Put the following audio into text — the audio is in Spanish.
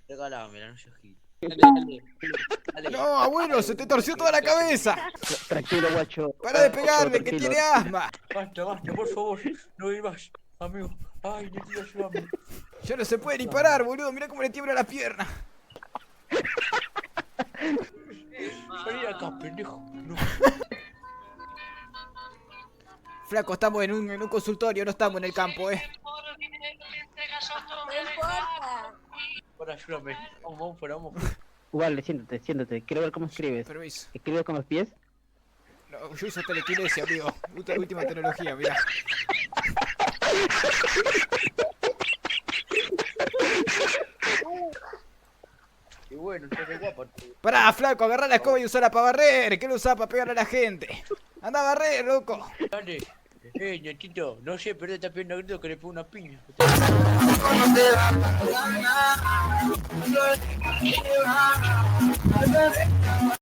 Regalámela, no seas gil. Dale. No, abuelo, se te torció toda la cabeza. Tranquilo, guacho. Para de pegarle, que Tranquilo. tiene asma. Basta, por favor. No vi más, amigo. Ay, necesito ayudarme. Ya no se puede ni parar, boludo. Mirá cómo le tiembla la pierna. Vení acá, pendejo. No. Flaco, estamos en un consultorio, no estamos en el campo, No importa. Para, ayúdame. Vamos fuera. Vale, siéntate. Quiero ver cómo escribes. Permiso. ¿Escribes con los pies? No, yo uso telequinesia, amigo. Última tecnología, mirá. Y bueno, estás re guapo. Pará, flaco, agarrá la escoba y usala para barrer. ¿Qué lo usás para pegar a la gente? Anda a barrer, loco. Dale. Ñatito, no sé, pero esta pierna grito que le pongo una piña.